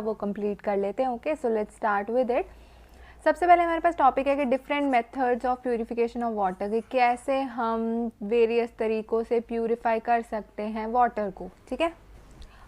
वो कंप्लीट कर लेते हैं। Okay, so let's start with it. सबसे पहले हमारे पास टॉपिक है कि different methods of purification of water, कि कैसे हम वेरियस तरीक़ों से प्यूरिफाई कर सकते हैं वाटर को। ठीक है,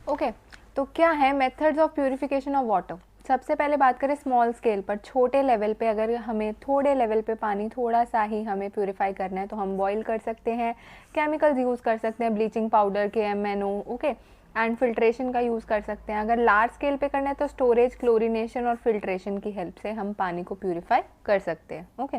ओके, तो क्या है methods of purification of water. सबसे पहले बात करें स्मॉल स्केल पर, छोटे लेवल पे, अगर हमें थोड़े लेवल पे पानी थोड़ा सा ही हमें प्यूरिफाई करना है तो हम बॉईल कर सकते हैं, केमिकल्स यूज़ कर सकते हैं, ब्लीचिंग पाउडर के MNO, ओके, एंड फिल्ट्रेशन का यूज़ कर सकते हैं। अगर लार्ज स्केल पे करना है तो स्टोरेज, क्लोरीनेशन और फिल्ट्रेशन की हेल्प से हम पानी को प्यूरिफाई कर सकते हैं। ओके,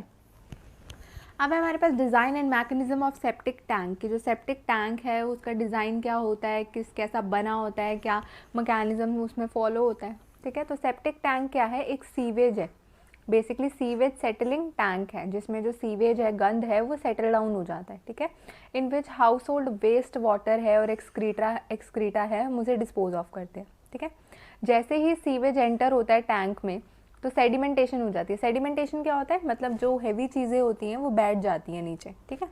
अब हमारे पास design and mechanism of septic tank, की जो सेप्टिक टैंक है उसका डिज़ाइन क्या होता है, कैसा बना होता है, क्या मैकेनिज्म उसमें फॉलो होता है। ठीक है, तो सेप्टिक टैंक क्या है, एक सीवेज है, बेसिकली सीवेज सेटलिंग टैंक है, जिसमें जो सीवेज है, गंद है, वो सेटल डाउन हो जाता है। ठीक है, in which household waste water है और एक्सक्रीटा है, हम उसे डिस्पोज ऑफ करते हैं। ठीक है, जैसे ही सीवेज एंटर होता है टैंक में तो सेडिमेंटेशन हो जाती है। सेडिमेंटेशन क्या होता है, मतलब जो हैवी चीज़ें होती हैं वो बैठ जाती हैं नीचे। ठीक है,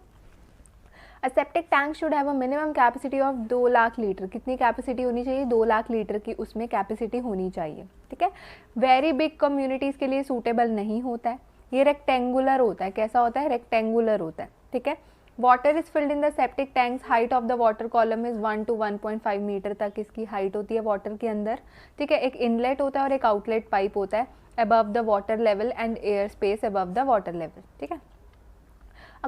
a septic tank should have a minimum capacity of 2 lakh litre. कितनी कैपेसिटी होनी चाहिए, 2 लाख लीटर की उसमें कैपेसिटी होनी चाहिए। ठीक है, वेरी बिग कम्युनिटीज़ के लिए सूटेबल नहीं होता है। ये रेक्टेंगुलर होता है, कैसा होता है, रेक्टेंगुलर होता है। ठीक है, water is filled in the septic tanks, height of the water column is 1 to 1.5 metre तक इसकी हाइट होती है वाटर के अंदर। ठीक है, एक इनलेट होता है और एक आउटलेट पाइप होता है above the water level and air space above the water level। ठीक है,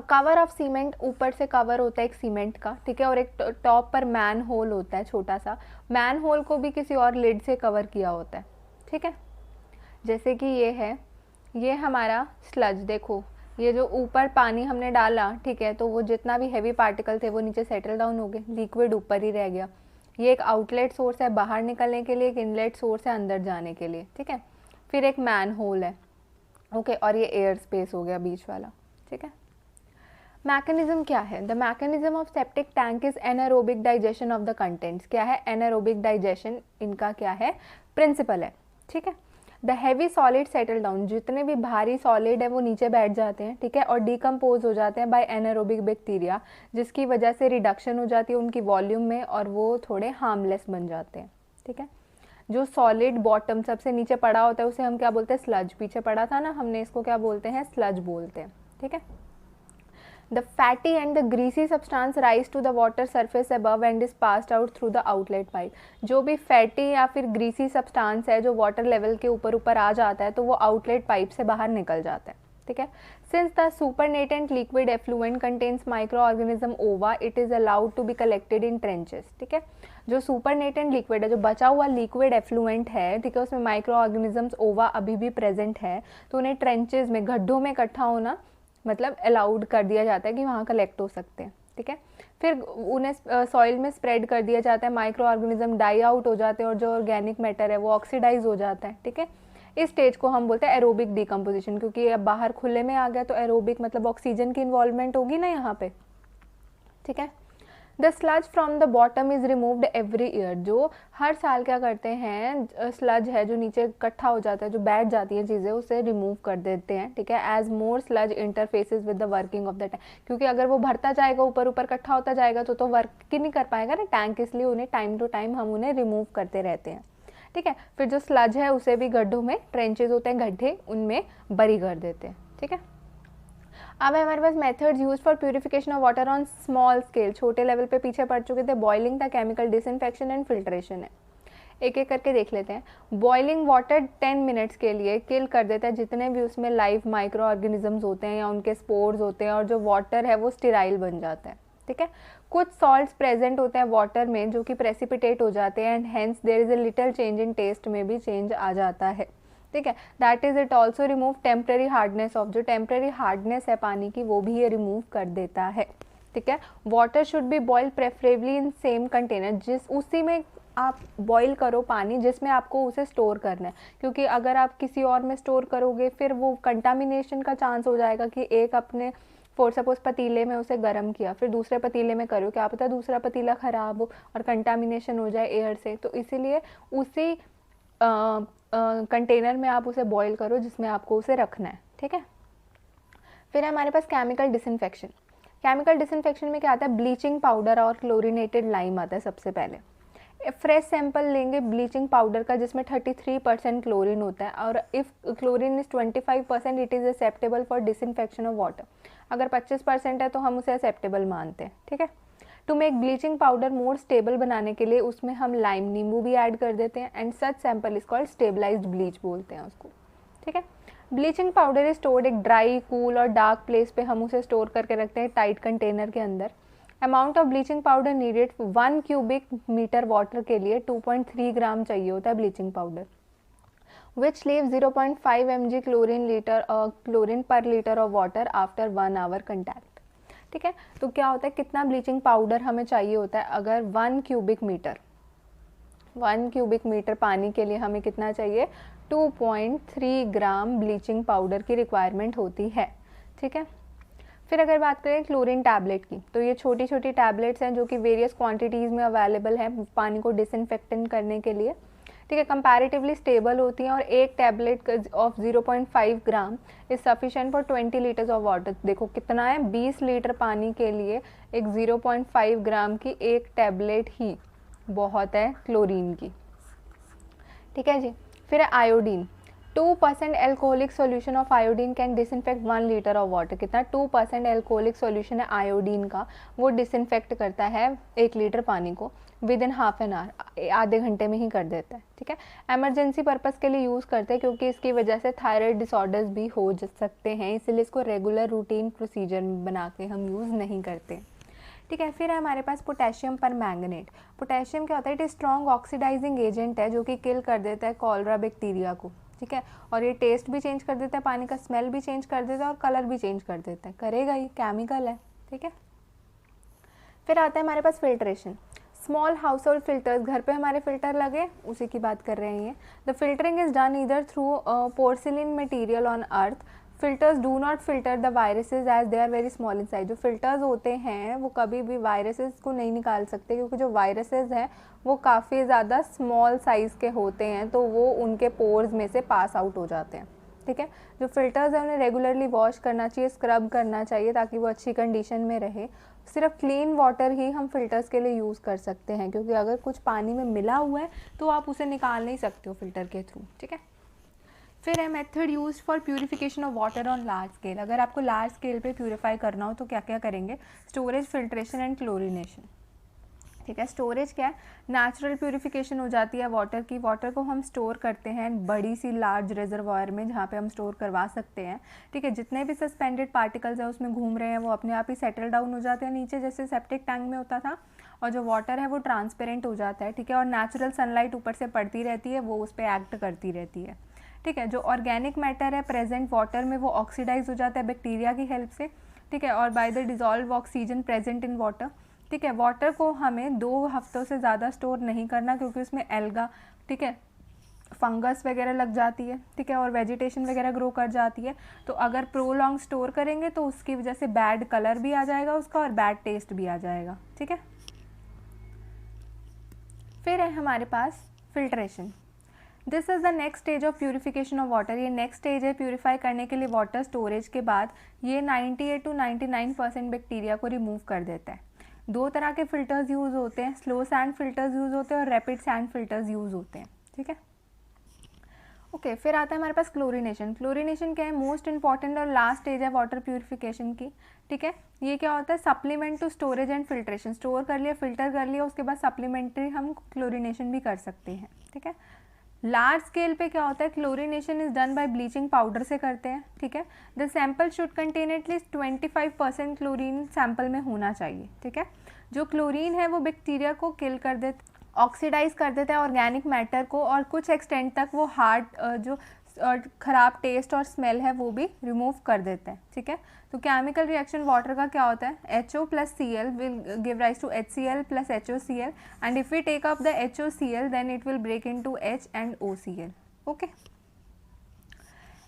कवर ऑफ सीमेंट, ऊपर से कवर होता है एक सीमेंट का। ठीक है, और एक टॉप पर मैन होल होता है, छोटा सा मैन होल को भी किसी और लिड से कवर किया होता है। ठीक है, जैसे कि ये है, ये हमारा स्लज, देखो ये जो ऊपर पानी हमने डाला, ठीक है, तो वो जितना भी हैवी पार्टिकल थे वो नीचे सेटल डाउन हो गए, लिक्विड ऊपर ही रह गया। ये एक आउटलेट सोर्स है बाहर निकलने के लिए, एक इनलेट सोर्स है अंदर जाने के लिए। ठीक है, फिर एक मैन होल है, ओके, और ये एयर स्पेस हो गया बीच वाला। ठीक है, मैकेनिज्म क्या है, the mechanism of septic tank is anaerobic digestion of the contents. क्या है, एनारोबिक डाइजेशन इनका क्या है, प्रिंसिपल है। ठीक है, the heavy solid settle down, जितने भी भारी सॉलिड है वो नीचे बैठ जाते हैं। ठीक है, और डिकम्पोज हो जाते हैं बाय एनारोबिक बैक्टीरिया, जिसकी वजह से रिडक्शन हो जाती है उनकी वॉल्यूम में और वो थोड़े हार्मलेस बन जाते हैं। ठीक है, जो सॉलिड बॉटम सबसे नीचे पड़ा होता है उसे हम क्या बोलते हैं, स्लज। पीछे पड़ा था ना हमने, इसको क्या बोलते हैं, स्लज बोलते हैं। ठीक है, the fatty and the greasy substance rise to the water surface above and is passed out through the outlet pipe. जो भी फैटी या फिर ग्रीसी सब्सटेंस है जो वाटर लेवल के ऊपर ऊपर आ जाता है तो वो आउटलेट पाइप से बाहर निकल जाता है। ठीक है, since the supernatant liquid effluent contains micro organism ova, it is allowed to be collected in trenches. ठीक है, जो सुपरनेटेंट लिक्विड है, जो बचा हुआ लिक्विड एफ्लुएंट है, ठीक है, उसमें माइक्रो ऑर्गेनिजम्स ओवा अभी भी प्रेजेंट है, तो उन्हें ट्रेंचेस में, गड्ढों में इकट्ठा होना मतलब अलाउड कर दिया जाता है कि वहाँ कलेक्ट हो सकते हैं। ठीक है, फिर उन्हें सॉइल में स्प्रेड कर दिया जाता है, माइक्रो ऑर्गेनिज्म डाई आउट हो जाते हैं और जो ऑर्गेनिक मैटर है वो ऑक्सीडाइज हो जाता है। ठीक है, इस स्टेज को हम बोलते हैं एरोबिक डिकम्पोजिशन, क्योंकि अब बाहर खुले में आ गया तो एरोबिक मतलब ऑक्सीजन की इन्वॉल्वमेंट होगी ना यहाँ पे। ठीक है, the sludge from the bottom is removed every year, जो हर साल क्या करते हैं, स्लज है जो नीचे इकट्ठा हो जाता है, जो बैठ जाती है चीज़ें, उसे रिमूव कर देते हैं। ठीक है, as more sludge interfaces with the working of the tank, क्योंकि अगर वो भरता जाएगा, ऊपर ऊपर इकट्ठा होता जाएगा तो वर्क ही नहीं कर पाएगा ना टैंक, इसलिए उन्हें टाइम टू टाइम हम उन्हें रिमूव करते रहते हैं। ठीक है, फिर जो स्लज है उसे भी गड्ढों में, ट्रेंचेज होते हैं गड्ढे, उनमें बरी कर देते हैं। ठीक है, अब हमारे पास methods use for purification of water on small scale, छोटे लेवल पे पीछे पड़ चुके थे, बॉइलिंग था, केमिकल डिसइंफेक्शन एंड फिल्ट्रेशन है। एक एक करके देख लेते हैं। बॉइलिंग वाटर 10 मिनट्स के लिए किल कर देता है जितने भी उसमें लाइव माइक्रो ऑर्गेनिजम्स होते हैं या उनके स्पोर्स होते हैं, और जो वाटर है वो स्टेराइल बन जाता है। ठीक है, कुछ सॉल्ट्स प्रेजेंट होते हैं वाटर में जो कि प्रेसिपिटेट हो जाते हैं and hence there is a little change in taste में भी चेंज आ जाता है। ठीक है, that is it also remove temporary hardness of, जो टेम्प्रेरी हार्डनेस है पानी की वो भी ये रिमूव कर देता है। ठीक है, water should be boiled preferably in same container, जिस उसी में आप बॉईल करो पानी जिसमें आपको उसे स्टोर करना है, क्योंकि अगर आप किसी और में स्टोर करोगे फिर वो कंटामिनेशन का चांस हो जाएगा कि एक अपने फॉर सपोज पतीले में उसे गर्म किया, फिर दूसरे पतीले में करो, क्या पता दूसरा पतीला ख़राब हो और कंटामिनेशन हो जाए एयर से, तो इसीलिए उसी कंटेनर में आप उसे बॉईल करो जिसमें आपको उसे रखना है। ठीक है, फिर हमारे पास केमिकल डिसइंफेक्शन। केमिकल डिसइंफेक्शन में क्या आता है, ब्लीचिंग पाउडर और क्लोरीनेटेड लाइम आता है सबसे पहले। फ्रेश सैंपल लेंगे ब्लीचिंग पाउडर का जिसमें 33% क्लोरीन होता है, और if chlorine is 25% it is acceptable for disinfection of water. अगर 25% है तो हम उसे एक्सेप्टेबल मानते हैं, ठीक है। To make bleaching powder more stable बनाने के लिए उसमें हम लाइम नींबू भी ऐड कर देते हैं, and such sample is called stabilised bleach बोलते हैं उसको, ठीक है। ब्लीचिंग पाउडर इज स्टोर्ड एक ड्राई, कूल और डार्क प्लेस पे हम उसे स्टोर करके रखते हैं टाइट कंटेनर के अंदर। Amount of bleaching powder needed 1 cubic metre water के लिए 2.3 ग्राम चाहिए होता है bleaching powder, which leave 0.5 mg chlorine per litre of water after 1 hour contact, ठीक है। तो क्या होता है, कितना ब्लीचिंग पाउडर हमें चाहिए होता है, अगर 1 क्यूबिक मीटर पानी के लिए हमें कितना चाहिए, 2.3 ग्राम ब्लीचिंग पाउडर की रिक्वायरमेंट होती है, ठीक है। फिर अगर बात करें क्लोरीन टैबलेट की, तो ये छोटी छोटी टैबलेट्स हैं जो कि वेरियस क्वांटिटीज़ में अवेलेबल हैं पानी को डिसइंफेक्टेंट करने के लिए, ठीक है। कंपैरेटिवली स्टेबल होती हैं, और एक tablet of 0.5 gram is sufficient for 20 litres of water. देखो कितना है, 20 लीटर पानी के लिए एक 0.5 ग्राम की एक टैबलेट ही बहुत है क्लोरीन की, ठीक है जी। फिर है iodine. 2% alcoholic solution of iodine can disinfect 1 litre of water. कितना, 2% एल्कोहलिक सॉल्यूशन है आयोडीन का, वो डिसइंफेक्ट करता है 1 लीटर पानी को with in half an hour, आधे घंटे में ही कर देता है, ठीक है। एमरजेंसी पर्पज़ के लिए यूज़ करते हैं क्योंकि इसकी वजह से थायराइड डिसऑर्डर्स भी हो सकते हैं, इसलिए इसको रेगुलर रूटीन प्रोसीजर बना के हम यूज़ नहीं करते, ठीक है। फिर है हमारे पास पोटेशियम पर मैंगनेट। पोटेशियम क्या होता है, it is strong oxidising agent है जो कि किल कर देता है कॉलरा बैक्टीरिया को, ठीक है। और ये टेस्ट भी चेंज कर देता है, पानी का स्मेल भी चेंज कर देता है और कलर भी चेंज कर देता है, करेगा ही, केमिकल है, ठीक है। फिर आता है हमारे पास filtration. Small household filters, घर पे हमारे फिल्टर लगे, उसी की बात कर रहे हैं। The filtering is done either through porcelain material on earth. Filters do not filter the viruses as they are very small in size. जो फिल्टर्स होते हैं वो कभी भी वायरसेस को नहीं निकाल सकते, क्योंकि जो वायरसेस हैं वो काफ़ी ज़्यादा स्मॉल साइज़ के होते हैं, तो वो उनके पोर्स में से पास आउट हो जाते हैं, ठीक है। जो फिल्टर्स हैं उन्हें रेगुलरली वॉश करना चाहिए, स्क्रब करना चाहिए ताकि वो अच्छी कंडीशन में रहे। सिर्फ क्लीन वाटर ही हम फिल्टर्स के लिए यूज़ कर सकते हैं, क्योंकि अगर कुछ पानी में मिला हुआ है तो आप उसे निकाल नहीं सकते हो फिल्टर के थ्रू, ठीक है। फिर है method use for purification of water on large scale. अगर आपको लार्ज स्केल पे प्यूरिफाई करना हो तो क्या क्या करेंगे, स्टोरेज, फिल्ट्रेशन एंड क्लोरिनेशन, ठीक है। स्टोरेज क्या है, नेचुरल प्यूरिफिकेशन हो जाती है वाटर की। वाटर को हम स्टोर करते हैं बड़ी सी लार्ज रिजर्वायर में जहाँ पे हम स्टोर करवा सकते हैं, ठीक है। जितने भी सस्पेंडेड पार्टिकल्स हैं उसमें घूम रहे हैं वो अपने आप ही सेटल डाउन हो जाते हैं नीचे, जैसे सेप्टिक टैंक में होता था, और जो वाटर है वो ट्रांसपेरेंट हो जाता है, ठीक है। और नेचुरल सनलाइट ऊपर से पड़ती रहती है, वो उस पर एक्ट करती रहती है, ठीक है। जो ऑर्गेनिक मैटर है प्रेजेंट वाटर में वो ऑक्सीडाइज हो जाता है बैक्टीरिया की हेल्प से, ठीक है, और by the dissolve oxygen present in water, ठीक है। वाटर को हमें 2 हफ्तों से ज़्यादा स्टोर नहीं करना, क्योंकि उसमें एल्गा, ठीक है, फंगस वगैरह लग जाती है, ठीक है, और वेजिटेशन वगैरह ग्रो कर जाती है। तो अगर प्रोलॉन्ग स्टोर करेंगे तो उसकी वजह से बैड कलर भी आ जाएगा उसका और बैड टेस्ट भी आ जाएगा, ठीक है। फिर है हमारे पास filtration. This is the next stage of purification of water. ये नेक्स्ट स्टेज है प्यूरिफाई करने के लिए वाटर स्टोरेज के बाद। ये 98 to 99% बैक्टीरिया को रिमूव कर देता है। 2 तरह के फिल्टर्स यूज़ होते हैं, स्लो सैंड फिल्टर्स यूज़ होते हैं और रैपिड सैंड फिल्टर्स यूज़ होते हैं, ठीक है। ओके, फिर आता है हमारे पास क्लोरिनेशन। क्लोरिनेशन क्या है, मोस्ट इंपॉर्टेंट और लास्ट स्टेज है वाटर प्यूरिफिकेशन की, ठीक है। ये क्या होता है, supplement to storage and filtration. Store कर लिया, फिल्टर कर लिया, उसके बाद सप्लीमेंट्री हम क्लोरिनेशन भी कर सकते हैं, ठीक है। लार्ज स्केल पे क्या होता है, chlorination is done by bleaching powder से करते हैं, ठीक है। The sample should contain at least 25% chlorine sample में होना चाहिए, ठीक है। जो क्लोरीन है वो बैक्टीरिया को किल कर देता, ऑक्सीडाइज कर देता है ऑर्गेनिक मैटर को, और कुछ एक्सटेंट तक वो हार्ड जो ख़राब टेस्ट और स्मेल है वो भी रिमूव कर देता है, ठीक है। तो केमिकल रिएक्शन वाटर का क्या होता है, HO plus Cl will give rise to HCl plus HOCl, and if we take up the HOCl then it will break into H and OCl, okay।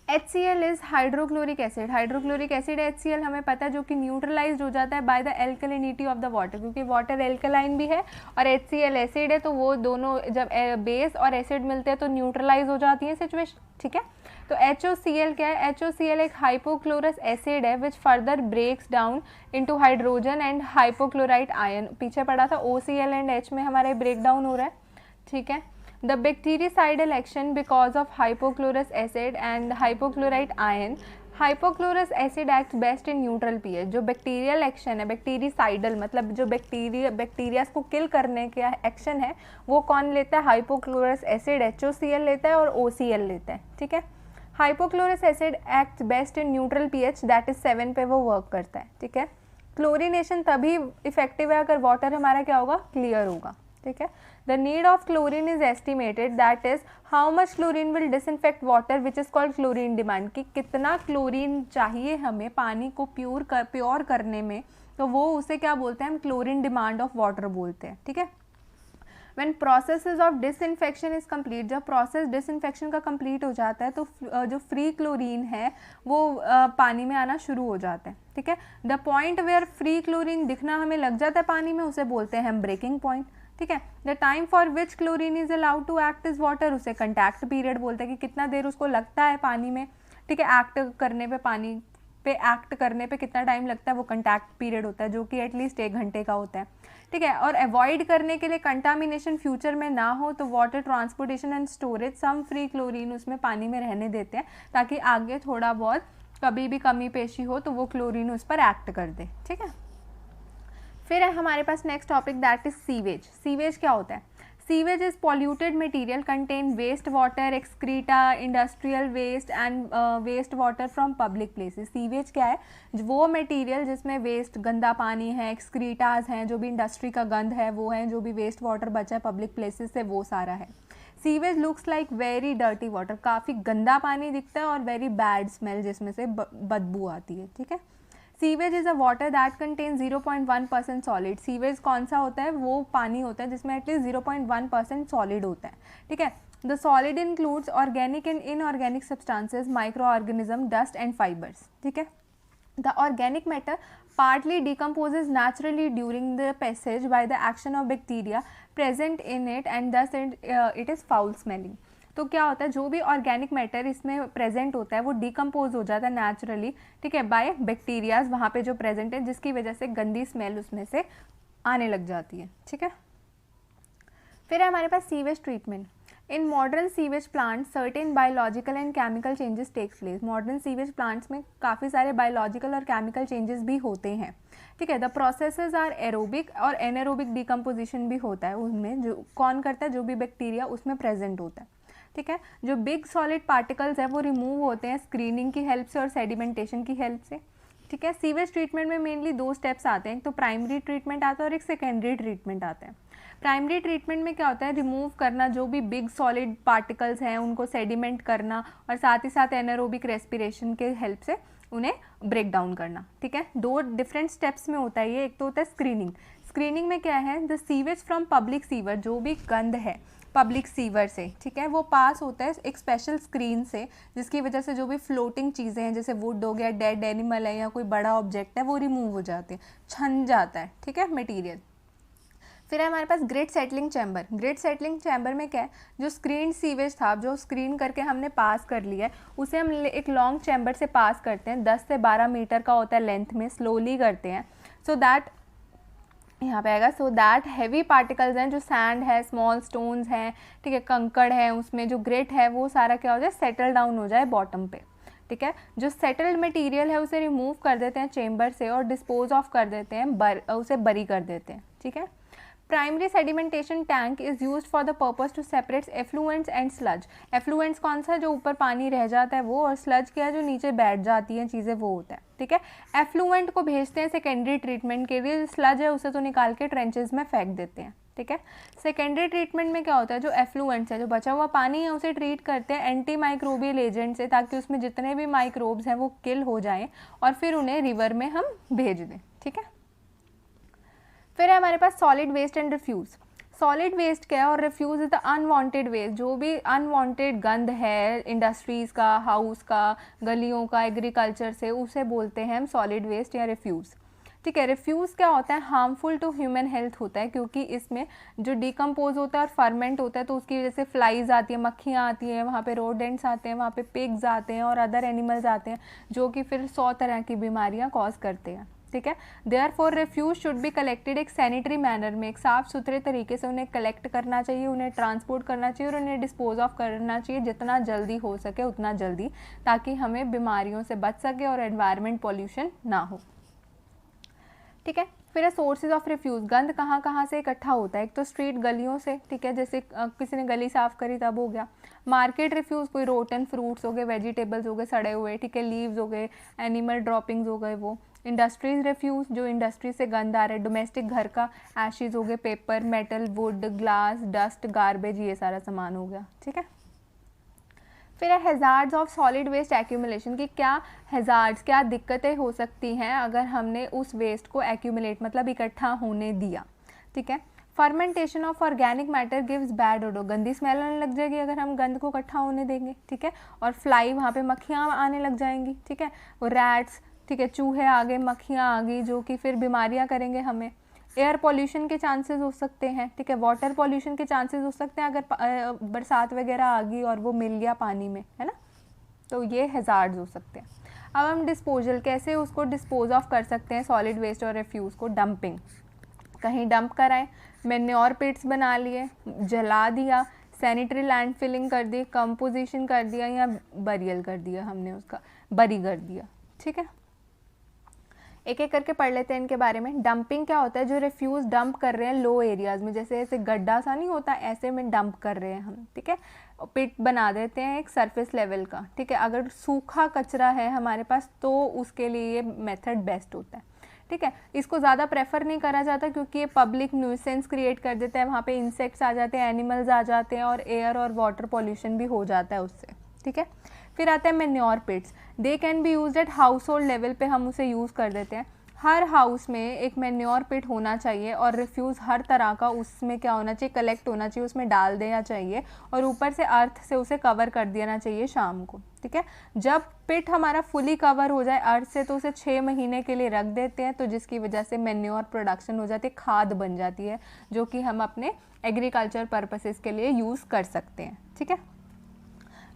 HCl is hydrochloric acid. Hydrochloric acid HCl हमें पता है, जो कि neutralise हो जाता है by the alkalinity of the water, क्योंकि water alkaline भी है और HCl एसिड है, तो वो दोनों जब बेस और एसिड मिलते हैं तो न्यूट्रलाइज हो जाती है सिचुएशन, ठीक है। तो HOCl क्या है, HOCl एक हाइपोक्लोरस एसिड है which further breaks down into hydrogen and hypochlorite ion. पीछे पड़ा था OCl एंड H में हमारे ब्रेक डाउन हो रहा है, ठीक है। The bactericidal action because of hypochlorous acid and hypochlorite ion. Hypochlorous acid act best in neutral pH. जो बैक्टीरियल एक्शन है, बैक्टीरिसाइडल मतलब जो बैक्टीरिया को किल करने का एक्शन है वो कौन लेता है? हाइपोक्लोरस एसिड HOCl लेता है और OCl लेता है, ठीक है। Hypochlorous acid act best in neutral pH, that is 7 पे वो वर्क करता है, ठीक है। क्लोरीनेशन तभी इफेक्टिव है अगर वाटर हमारा क्या होगा? क्लियर होगा, ठीक है। The need of chlorine is estimated, that is how much chlorine will disinfect water which is called chlorine demand. कि कितना क्लोरीन चाहिए हमें पानी को प्योर करने में, तो वो उसे क्या बोलते हैं? हम क्लोरीन डिमांड ऑफ वाटर बोलते हैं, ठीक है। When processes of disinfection is complete, जब प्रोसेस डिसइंफेक्शन का कंप्लीट हो जाता है तो जो फ्री क्लोरीन है वो पानी में आना शुरू हो जाता है, ठीक है। The point where free chlorine दिखना हमें लग जाता है पानी में, उसे बोलते हैं हम ब्रेकिंग पॉइंट, ठीक है। The time for which chlorine is allowed to act is water, उसे कंटैक्ट पीरियड बोलते हैं कि कितना देर उसको लगता है पानी में, ठीक है। एक्ट करने पे, पानी पे एक्ट करने पे कितना टाइम लगता है वो कंटैक्ट पीरियड होता है, जो कि एटलीस्ट 1 घंटे का होता है, ठीक है। और अवॉइड करने के लिए कंटामिनेशन फ्यूचर में ना हो तो water transportation and storage some free chlorine उसमें पानी में रहने देते हैं ताकि आगे थोड़ा बहुत कभी भी कमी पेशी हो तो वो क्लोरीन उस पर एक्ट कर दे, ठीक है। फिर है हमारे पास next topic, that is sewage. Sewage क्या होता है? Sewage is polluted material contain waste water, excreta, industrial waste and waste water from public places. Sewage क्या है? वो मटेरियल जिसमें वेस्ट, गंदा पानी है, एक्सक्रीटाज हैं, जो भी इंडस्ट्री का गंद है वो है, जो भी वेस्ट वाटर बचा है पब्लिक प्लेसेस से वो सारा है। Sewage looks like very dirty water, काफ़ी गंदा पानी दिखता है और वेरी बैड स्मेल जिसमें से बदबू आती है, ठीक है। Sewage is a water that contain 0.1% solid. Sewage कौन सा होता है? वो पानी होता है जिसमें एटलीस्ट 0.1% सॉलिड होता है, ठीक है। The solid includes organic and inorganic substances, micro organism, dust and fibres, ठीक है। The organic matter partly decomposes naturally during the passage by the action of bacteria present in it and thus it is foul smelling। तो क्या होता है? जो भी organic matter इसमें present होता है वो डिकम्पोज हो जाता है नेचुरली, ठीक है, बाय बैक्टीरियाज वहाँ पे जो प्रेजेंट है, जिसकी वजह से गंदी स्मेल उसमें से आने लग जाती है, ठीक है। फिर है हमारे पास sewage treatment. In modern sewage plant certain biological and chemical changes takes place. Modern sewage plants में काफ़ी सारे बायोलॉजिकल और केमिकल चेंजेस भी होते हैं, ठीक है। द प्रोसेसेस आर एरोबिक और एनारोबिक डिकम्पोजिशन भी होता है उनमें, जो कौन करता है? जो भी बैक्टीरिया उसमें प्रेजेंट होता है, ठीक है। जो बिग सॉलिड पार्टिकल्स है वो रिमूव होते हैं स्क्रीनिंग की हेल्प से और सेडिमेंटेशन की हेल्प से, ठीक है। सीवेज ट्रीटमेंट में मेनली 2 स्टेप्स आते हैं, एक तो प्राइमरी ट्रीटमेंट आता है और एक सेकेंडरी ट्रीटमेंट आता है। प्राइमरी ट्रीटमेंट में क्या होता है? रिमूव करना जो भी बिग सॉलिड पार्टिकल्स हैं उनको सेडिमेंट करना और साथ ही साथ एनारोबिक रेस्पिरेशन के हेल्प से उन्हें ब्रेक डाउन करना, ठीक है। 2 डिफरेंट स्टेप्स में होता है ये। एक तो होता है स्क्रीनिंग। स्क्रीनिंग में क्या है? The sewage from public sewer, जो भी गंद है पब्लिक सीवर से, ठीक है, वो पास होता है एक स्पेशल स्क्रीन से, जिसकी वजह से जो भी फ्लोटिंग चीज़ें हैं जैसे वुड हो गया, डेड एनिमल है या कोई बड़ा ऑब्जेक्ट है वो रिमूव हो जाते हैं, छन जाता है, ठीक है, मटेरियल। फिर है हमारे पास grit settling chamber. Grit settling chamber में क्या है? जो स्क्रीन सीवेज था, जो स्क्रीन करके हमने पास कर लिया है, उसे हम एक लॉन्ग चैम्बर से पास करते हैं, 10 से 12 मीटर का होता है लेंथ में, स्लोली करते हैं, सो दैट यहाँ पे आएगा, सो दैट हैवी पार्टिकल्स हैं, जो सैंड है, स्मॉल स्टोन्स हैं, ठीक है, कंकड़ है, उसमें जो ग्रेट है वो सारा क्या हो जाए? सेटल डाउन हो जाए बॉटम पे, ठीक है। जो सेटल्ड मटेरियल है उसे रिमूव कर देते हैं चेम्बर से और डिस्पोज ऑफ कर देते हैं, उसे बरी कर देते हैं, ठीक है। Primary sedimentation tank is used for the purpose to separate effluents and sludge. Effluents कौन सा? जो ऊपर पानी रह जाता है वो, और स्लज क्या है? जो नीचे बैठ जाती हैं चीज़ें, वो होता है, ठीक है। एफ्लुएंट को भेजते हैं सेकेंडरी ट्रीटमेंट के लिए, स्लज है उसे तो निकाल के ट्रेंचेस में फेंक देते हैं, ठीक है। सेकेंडरी ट्रीटमेंट में क्या होता है? जो एफ्लुएंट्स है, जो बचा हुआ पानी है, उसे ट्रीट करते हैं एंटी माइक्रोबियल एजेंट से, ताकि उसमें जितने भी माइक्रोब्स हैं वो किल हो जाएं और फिर उन्हें रिवर में हम भेज दें, ठीक है। फिर है हमारे पास solid waste and refuse. Solid waste क्या है? और refuse is the unwanted waste. जो भी अनवांटेड गंद है इंडस्ट्रीज़ का, हाउस का, गलियों का, एग्रीकल्चर से, उसे बोलते हैं हम सॉलिड वेस्ट या रिफ्यूज़, ठीक है। रिफ्यूज़ क्या होता है? हार्मफुल टू ह्यूमन हेल्थ होता है, क्योंकि इसमें जो डिकम्पोज होता है और फर्मेंट होता है, तो उसकी वजह से फ्लाइज आती है, मक्खियाँ आती हैं, वहाँ पे रोडेंट्स आते हैं, वहाँ पे पिग्स आते हैं और अदर एनिमल्स आते हैं, जो कि फिर 100 तरह की बीमारियाँ कॉज करते हैं, ठीक है। Therefore refuse should be collected एक सैनिटरी मैनर में, एक साफ़ सुथरे तरीके से उन्हें कलेक्ट करना चाहिए, उन्हें ट्रांसपोर्ट करना चाहिए और उन्हें डिस्पोज ऑफ करना चाहिए जितना जल्दी हो सके उतना जल्दी, ताकि हमें बीमारियों से बच सके और एनवायरनमेंट पॉल्यूशन ना हो, ठीक है। फिर है सोर्सेज ऑफ रिफ्यूज़, गंद कहाँ कहाँ से इकट्ठा होता है। एक तो स्ट्रीट गलियों से, ठीक है, जैसे किसी ने गली साफ़ करी तब हो गया। मार्केट रिफ्यूज़ कोई रोटन फ्रूट्स हो गए, वेजिटेबल्स हो गए सड़े हुए, ठीक है, लीव्स हो गए, एनिमल ड्रॉपिंग्स हो गए वो। इंडस्ट्रीज रिफ्यूज़, जो इंडस्ट्री से गंद आ रहा है। डोमेस्टिक घर का एशिज हो गए, paper, metal, wood, glass, dust, garbage, ये सारा सामान हो गया, ठीक है। फिर है hazards of solid waste accumulation, कि क्या हैज़ार्ड्स, क्या दिक्कतें हो सकती हैं अगर हमने उस वेस्ट को एक्यूमुलेट मतलब इकट्ठा होने दिया, ठीक है। Fermentation of organic matter gives bad odour, गंदी स्मेल आने लग जाएगी अगर हम गंद को इकट्ठा होने देंगे, ठीक है। और फ्लाई, वहाँ पे मक्खियाँ आने लग जाएंगी, ठीक है, वो रैट्स, ठीक है, चूहे आ गए, मक्खियाँ आ गई, जो कि फिर बीमारियाँ करेंगे हमें। एयर पॉल्यूशन के चांसेस हो सकते हैं, ठीक है, वाटर पॉल्यूशन के चांसेस हो सकते हैं अगर बरसात वगैरह आ गई और वो मिल गया पानी में, है ना, तो ये हैज़ार्ड्स हो सकते हैं। अब हम डिस्पोजल, कैसे उसको डिस्पोज ऑफ कर सकते हैं सॉलिड वेस्ट और रिफ्यूज़ को। डंपिंग, कहीं डंप कराएं, मैन्योर पिट्स बना लिए, जला दिया, सैनिटरी लैंड फिलिंग कर दी, कंपोजिशन कर दिया या बरियल कर दिया, हमने उसका बरी कर दिया, ठीक है। एक एक करके पढ़ लेते हैं इनके बारे में। डंपिंग क्या होता है, जो रिफ्यूज़ डंप कर रहे हैं लो एरियाज़ में, जैसे ऐसे गड्ढा सा नहीं होता, ऐसे में डंप कर रहे हैं हम, ठीक है। पिट बना देते हैं एक सरफेस लेवल का, ठीक है। अगर सूखा कचरा है हमारे पास तो उसके लिए ये मेथड बेस्ट होता है, ठीक है। इसको ज़्यादा प्रेफर नहीं करा जाता क्योंकि ये पब्लिक न्यूसेंस क्रिएट कर देता है, वहाँ पे इंसेक्ट्स आ जाते हैं, एनिमल्स आ जाते हैं और एयर और वाटर पॉल्यूशन भी हो जाता है उससे, ठीक है। फिर आता है manure pits, they can be used at household level पे, हम उसे यूज़ कर देते हैं। हर हाउस में एक मैन्योर पिट होना चाहिए और रिफ्यूज़ हर तरह का उसमें क्या होना चाहिए, कलेक्ट होना चाहिए, उसमें डाल देना चाहिए और ऊपर से अर्थ से उसे कवर कर देना चाहिए शाम को, ठीक है। जब पिट हमारा फुली कवर हो जाए अर्थ से तो उसे 6 महीने के लिए रख देते हैं, तो जिसकी वजह से मैन्योर प्रोडक्शन हो जाती है, खाद बन जाती है, जो कि हम अपने एग्रीकल्चर पर्पसेस के लिए यूज़ कर सकते हैं, ठीक है।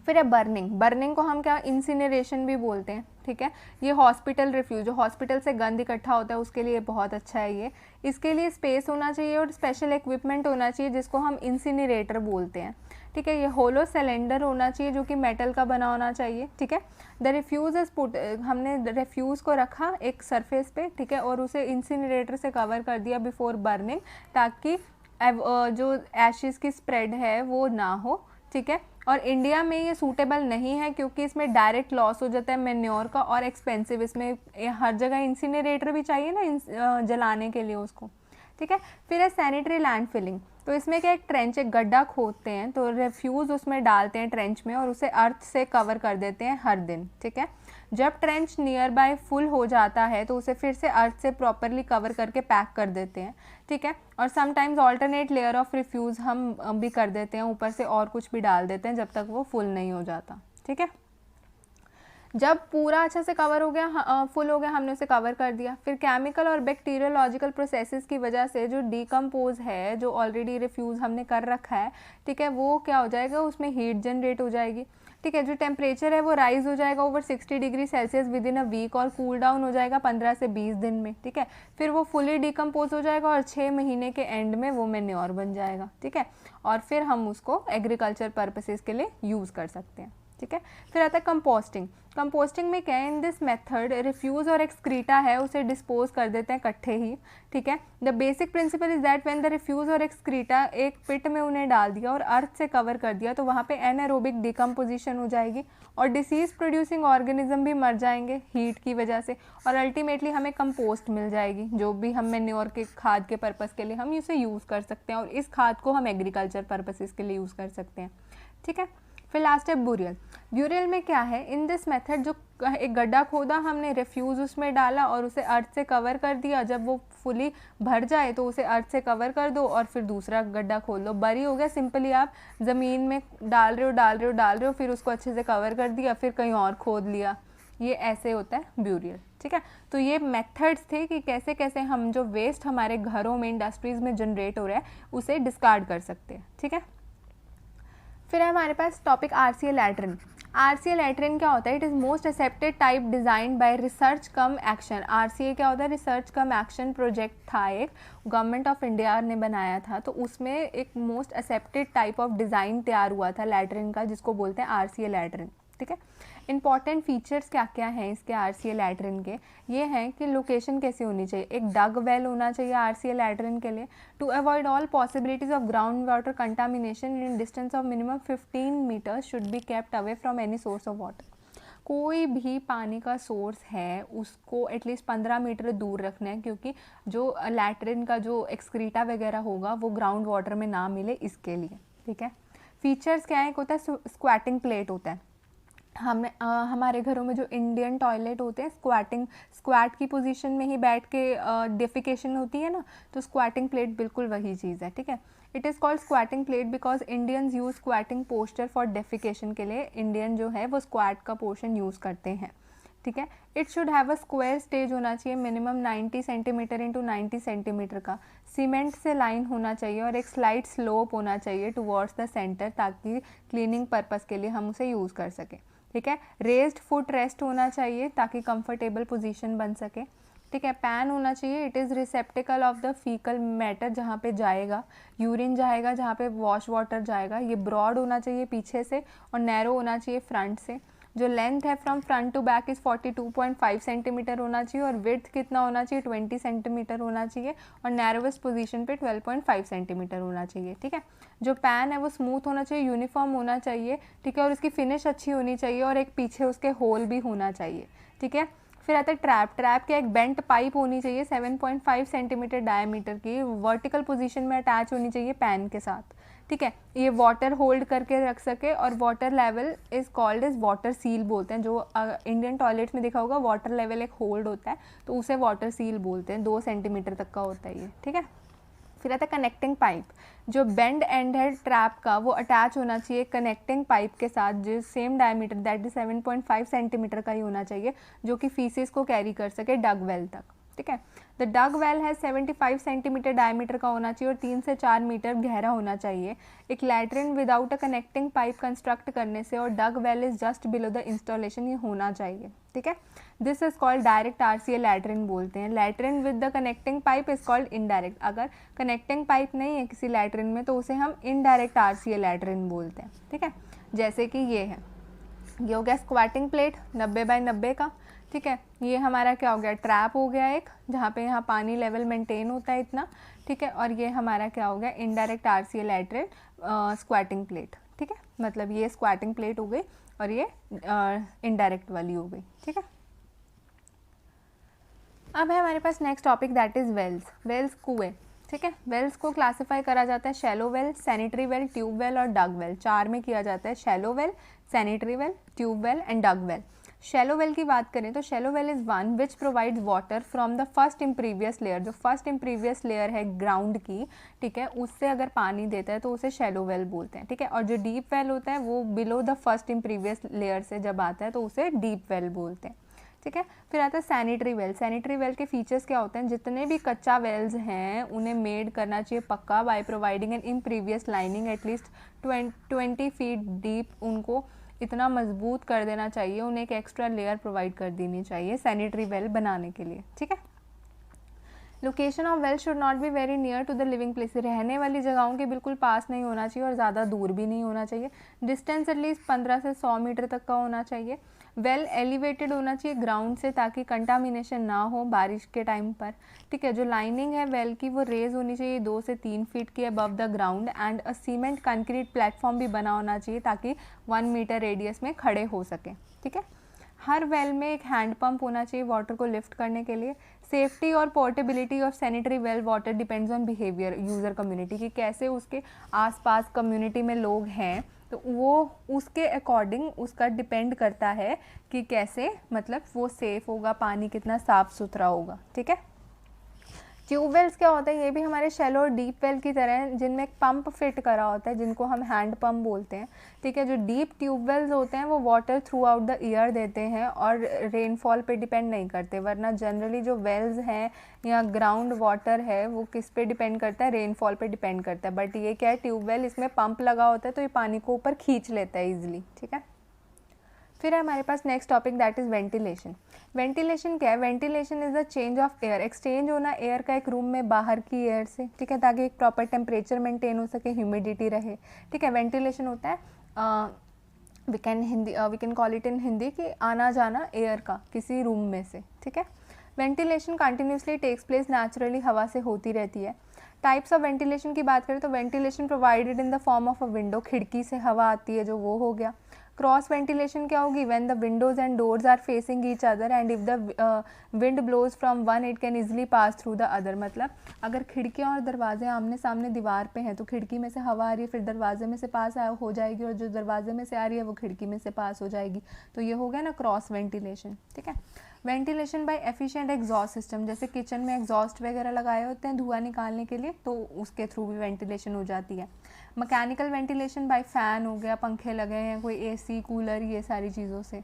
फिर है बर्निंग, बर्निंग को हम क्या इंसिनरेशन भी बोलते हैं, ठीक है। ये हॉस्पिटल रिफ्यूज, जो हॉस्पिटल से गंद इकट्ठा होता है उसके लिए बहुत अच्छा है ये। इसके लिए स्पेस होना चाहिए और स्पेशल इक्विपमेंट होना चाहिए जिसको हम इंसिनरेटर बोलते हैं, ठीक है। ये होलो सिलेंडर होना चाहिए जो कि मेटल का बना होना चाहिए, ठीक है। द रिफ्यूज़ इज पुट, हमने रिफ्यूज़ को रखा एक सरफेस पे, ठीक है, और उसे इंसिनरेटर से कवर कर दिया बिफोर बर्निंग, ताकि जो एशेज़ की स्प्रेड है वो ना हो, ठीक है। और इंडिया में ये सूटेबल नहीं है क्योंकि इसमें डायरेक्ट लॉस हो जाता है मैन्योर का और एक्सपेंसिव, इसमें हर जगह इंसिनरेटर भी चाहिए ना जलाने के लिए उसको, ठीक है। फिर है सैनिटरी लैंड फिलिंग, तो इसमें क्या एक ट्रेंच, एक गड्ढा खोदते हैं, तो रिफ्यूज़ उसमें डालते हैं ट्रेंच में और उसे अर्थ से कवर कर देते हैं हर दिन, ठीक है। जब ट्रेंच नियर बाय फुल हो जाता है तो उसे फिर से अर्थ से प्रॉपरली कवर करके पैक कर देते हैं, ठीक है। और sometimes alternate layer of refuse हम भी कर देते हैं, ऊपर से और कुछ भी डाल देते हैं जब तक वो फुल नहीं हो जाता, ठीक है। जब पूरा अच्छा से कवर हो गया, फुल हो गया, हमने उसे कवर कर दिया। फिर केमिकल और बैक्टीरियोलॉजिकल प्रोसेसेस की वजह से जो डिकम्पोज है, जो ऑलरेडी रिफ्यूज़ हमने कर रखा है, ठीक है, वो क्या हो जाएगा, उसमें हीट जनरेट हो जाएगी, ठीक है। जो टेम्परेचर है वो राइज़ हो जाएगा over 60 degree Celsius within a week और कूल डाउन हो जाएगा 15 से 20 दिन में, ठीक है। फिर वो फुली डिकम्पोज हो जाएगा और 6 महीने के एंड में वो मैन्योर बन जाएगा, ठीक है। और फिर हम उसको एग्रीकल्चर पर्पसेस के लिए यूज़ कर सकते हैं, ठीक है। फिर आता है कंपोस्टिंग। कंपोस्टिंग में क्या है, इन दिस मेथड रिफ्यूज़ और एक्सक्रीटा है उसे डिस्पोज कर देते हैं इकट्ठे ही, ठीक है। The basic principle is that when the refuse और एक्सक्रीटा एक पिट में उन्हें डाल दिया और अर्थ से कवर कर दिया तो वहाँ पे एनारोबिक डिकम्पोजिशन हो जाएगी और डिसीज़ प्रोड्यूसिंग ऑर्गेनिज्म भी मर जाएंगे हीट की वजह से और अल्टीमेटली हमें कंपोस्ट मिल जाएगी, जो भी हम मैन्योर के खाद के पर्पज़ के लिए हम इसे यूज़ कर सकते हैं और इस खाद को हम एग्रीकल्चर पर्पसेस के लिए यूज़ कर सकते हैं, ठीक है। फिर लास्ट है बुरियल। बुरियल में क्या है, इन दिस मेथड जो एक गड्ढा खोदा, हमने रिफ्यूज़ उसमें डाला और उसे अर्थ से कवर कर दिया, जब वो फुली भर जाए तो उसे अर्थ से कवर कर दो और फिर दूसरा गड्ढा खोल लो, बरी हो गया। सिंपली आप ज़मीन में डाल रहे हो फिर उसको अच्छे से कवर कर दिया, फिर कहीं और खोद लिया, ये ऐसे होता है ब्यूरियल, ठीक है। तो ये मेथड्स थे कि कैसे कैसे हम जो वेस्ट हमारे घरों में इंडस्ट्रीज़ में जनरेट हो रहा है उसे डिस्कार्ड कर सकते हैं, ठीक है। फिर है हमारे पास topic RCA latrine. RCA latrine क्या होता है? It is most accepted type design by research cum action. RCA क्या होता है? रिसर्च कम एक्शन प्रोजेक्ट था, एक गवर्नमेंट ऑफ इंडिया ने बनाया था, तो उसमें एक most accepted type of design तैयार हुआ था लैट्रिन का, जिसको बोलते हैं RCA लैट्रिन। ठीक है, इंपॉर्टेंट फीचर्स क्या क्या हैं इसके RCA लैट्रिन के? ये हैं कि लोकेशन कैसी होनी चाहिए, एक डग वेल होना चाहिए RCA लैट्रिन के लिए, to avoid all possibilities of ground water contamination in distance of minimum 15 metres should be kept away from any source of water. कोई भी पानी का सोर्स है उसको एटलीस्ट 15 मीटर दूर रखना है, क्योंकि जो लैट्रिन का जो एक्सक्रीटा वगैरह होगा वो ग्राउंड वाटर में ना मिले, इसके लिए। ठीक है, फीचर्स क्या है? एक होता है स्क्वैटिंग प्लेट होता है। हमारे घरों में जो इंडियन टॉयलेट होते हैं, स्क्वैट की पोजीशन में ही बैठ के डेफिकेशन होती है ना, तो स्क्वैटिंग प्लेट बिल्कुल वही चीज़ है। ठीक है, it is called squatting plate because Indians use squatting posture for defecation के लिए इंडियन जो है वो स्क्वैट का पोर्शन यूज़ करते हैं। ठीक है, it should have a square stage होना चाहिए, मिनिमम 90 सेंटीमीटर इंटू 90 सेंटीमीटर का, सीमेंट से लाइन होना चाहिए और एक स्लाइड स्लोप होना चाहिए टुवर्ड्स द सेंटर, ताकि क्लीनिंग पर्पस के लिए हम उसे यूज़ कर सकें। ठीक है, रेज्ड फुट रेस्ट होना चाहिए ताकि कंफर्टेबल पोजीशन बन सके। ठीक है, पैन होना चाहिए, it is रिसेप्टिकल of the faecal matter, जहाँ पे जाएगा यूरिन जाएगा, जहाँ पे वॉश वाटर जाएगा। ये ब्रॉड होना चाहिए पीछे से और नैरो होना चाहिए फ्रंट से। जो लेंथ है from front to back is 42.5 centimetre होना चाहिए और विड्थ कितना होना चाहिए? 20 सेंटीमीटर होना चाहिए और नैरोवेस्ट पोजीशन पे 12.5 सेंटीमीटर होना चाहिए। ठीक है, जो पैन है वो स्मूथ होना चाहिए, यूनिफॉर्म होना चाहिए। ठीक है, और उसकी फिनिश अच्छी होनी चाहिए और एक पीछे उसके होल भी होना चाहिए। ठीक है, फिर आता है ट्रैप। ट्रैप की एक बेंट पाइप होनी चाहिए 7.5 सेंटीमीटर डायमीटर की, वर्टिकल पोजीशन में अटैच होनी चाहिए पैन के साथ। ठीक है, ये वाटर होल्ड करके रख सके और water level is called as water seal बोलते हैं। जो इंडियन टॉयलेट्स में देखा होगा, वाटर लेवल एक होल्ड होता है, तो उसे वाटर सील बोलते हैं। 2 सेंटीमीटर तक का होता है ये। ठीक है, फिर आता है कनेक्टिंग पाइप। जो बेंड एंड है ट्रैप का वो अटैच होना चाहिए कनेक्टिंग पाइप के साथ, जो same diameter that is 7.5 centimetre का ही होना चाहिए, जो कि फीसेस को कैरी कर सके डग वेल तक। ठीक है, द डग वेल है 75 सेंटीमीटर डायमीटर का होना चाहिए और 3 से 4 मीटर गहरा होना चाहिए। एक latrine without a connecting pipe construct करने से और dug well is just below the installation, ये होना चाहिए। ठीक है, this is called direct RCA latrine बोलते हैं। Latrine with the connecting pipe is called indirect. अगर कनेक्टिंग पाइप नहीं है किसी लैट्रिन में तो उसे हम इनडायरेक्ट RCA लैट्रिन बोलते हैं। ठीक है, जैसे कि ये है, ये हो गया स्क्वाटिंग प्लेट 90 बाई 90 का। ठीक है, ये हमारा क्या हो गया? ट्रैप हो गया एक, जहाँ पे यहाँ पानी लेवल मेंटेन होता है इतना। ठीक है, और ये हमारा क्या हो गया? Indirect RCA latrine squatting plate. ठीक है, मतलब ये स्क्वाटिंग प्लेट हो गई और ये इनडायरेक्ट वाली हो गई। ठीक है, अब है हमारे पास next topic that is wells. Wells कुएँ। ठीक है, वेल्स को क्लासिफाई करा जाता है shallow well, sanitary well, tube well और डग वेल। 4 में किया जाता है, shallow well, sanitary well, tube well and dug well. Shallow well की बात करें तो shallow well is one which provides water from the first impervious layer. जो फर्स्ट इम्प्रीवियस लेयर है ग्राउंड की, ठीक है, उससे अगर पानी देता है तो उसे शैलो वेल बोलते हैं। ठीक है, और जो डीप वेल होता है वो below the first impervious layer से जब आता है तो उसे डीप वेल बोलते हैं। ठीक है, फिर आता है सैनिटरी वेल। सैनिटरी वेल के फीचर्स क्या होते हैं? जितने भी कच्चा वेल्स हैं उन्हें मेड करना चाहिए पक्का by providing N impervious lining at least 20 feet deep. उनको इतना मजबूत कर देना चाहिए, उन्हें एक एक्स्ट्रा लेयर प्रोवाइड कर देनी चाहिए सैनिटरी वेल बनाने के लिए। ठीक है, location of well should not be very near to the living place. रहने वाली जगहों के बिल्कुल पास नहीं होना चाहिए और ज़्यादा दूर भी नहीं होना चाहिए। डिस्टेंस एटलीस्ट 15 से 100 मीटर तक का होना चाहिए। वेल एलिवेटेड होना चाहिए ग्राउंड से, ताकि कंटामिनेशन ना हो बारिश के टाइम पर। ठीक है, जो लाइनिंग है वेल की वो रेज होनी चाहिए 2 से 3 फीट की above the ground and a cement concrete platform भी बना होना चाहिए ताकि 1 मीटर रेडियस में खड़े हो सकें। ठीक है, हर वेल में एक हैंड पंप होना चाहिए वाटर को लिफ्ट करने के लिए। सेफ्टी और portability of sanitary well water depends on behaviour user community, कि कैसे उसके आसपास कम्युनिटी में लोग हैं तो वो उसके अकॉर्डिंग उसका डिपेंड करता है कि कैसे, मतलब वो सेफ़ होगा, पानी कितना साफ़ सुथरा होगा। ठीक है, ट्यूब वेल्स क्या होता है? ये भी हमारे शैलो और डीप वेल की तरह हैं, जिनमें एक पंप फिट करा होता है जिनको हम हैंड पंप बोलते हैं। ठीक है, जो डीप ट्यूब वेल्स होते हैं वो water through out the year देते हैं और रेनफॉल पे डिपेंड नहीं करते, वरना जनरली जो वेल्स हैं या ग्राउंड वाटर है वो किस पे डिपेंड करता है? रेनफॉल पे डिपेंड करता है। बट ये क्या है, ट्यूब वेल, इसमें पंप लगा होता है तो ये पानी को ऊपर खींच लेता है ईजिली। ठीक है, फिर है हमारे पास next topic that is ventilation. Ventilation क्या है? Ventilation is the change of air, exchange होना एयर का एक रूम में बाहर की एयर से, ठीक है, ताकि एक प्रॉपर टेम्परेचर मेंटेन हो सके, ह्यूमिडिटी रहे, ठीक है। वेंटिलेशन होता है we can call it in Hindi कि आना जाना एयर का किसी रूम में से, ठीक है। Ventilation continuously takes place, naturally हवा से होती रहती है। टाइप्स ऑफ वेंटिलेशन की बात करें तो ventilation provided in the form of a window, खिड़की से हवा आती है जो वो हो गया। क्रॉस वेंटिलेशन क्या होगी? When the windows and doors are facing each other and if the wind blows from one it can easily pass through the other. मतलब अगर खिड़कियाँ और दरवाजे आमने सामने दीवार पे हैं तो खिड़की में से हवा आ रही है, फिर दरवाजे में से पास हो जाएगी, और जो दरवाजे में से आ रही है वो खिड़की में से पास हो जाएगी। तो ये हो गया ना क्रॉस वेंटिलेशन, ठीक है। Ventilation by efficient exhaust system, जैसे किचन में एग्जॉस्ट वगैरह लगाए होते हैं धुआं निकालने के लिए, तो उसके थ्रू भी वेंटिलेशन हो जाती है। मैकेनिकल वेंटिलेशन बाय फैन हो गया, पंखे लगे हैं, कोई एसी कूलर, ये सारी चीज़ों से,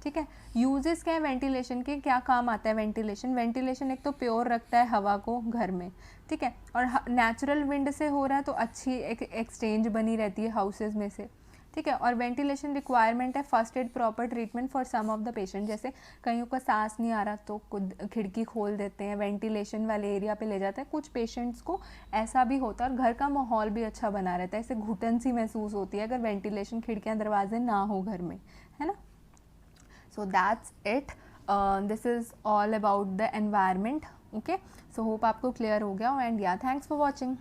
ठीक है। यूजेस क्या है वेंटिलेशन के, क्या काम आता है वेंटिलेशन? वेंटिलेशन एक तो प्योर रखता है हवा को घर में, ठीक है, और नेचुरल विंड से हो रहा है तो अच्छी एक एक्सचेंज बनी रहती है हाउसेज में से, ठीक है। और वेंटिलेशन रिक्वायरमेंट है first aid proper treatment for some of the patient, जैसे कईयों को सांस नहीं आ रहा तो खिड़की खोल देते हैं, वेंटिलेशन वाले एरिया पे ले जाते हैं। कुछ पेशेंट्स को ऐसा भी होता है, और घर का माहौल भी अच्छा बना रहता है, ऐसे घुटन सी महसूस होती है अगर वेंटिलेशन खिड़कियाँ दरवाजे ना हो घर में, है ना। So that's it, this is all about the environment, okay. So hope आपको क्लियर हो गया, एंड या थैंक्स फॉर वॉचिंग।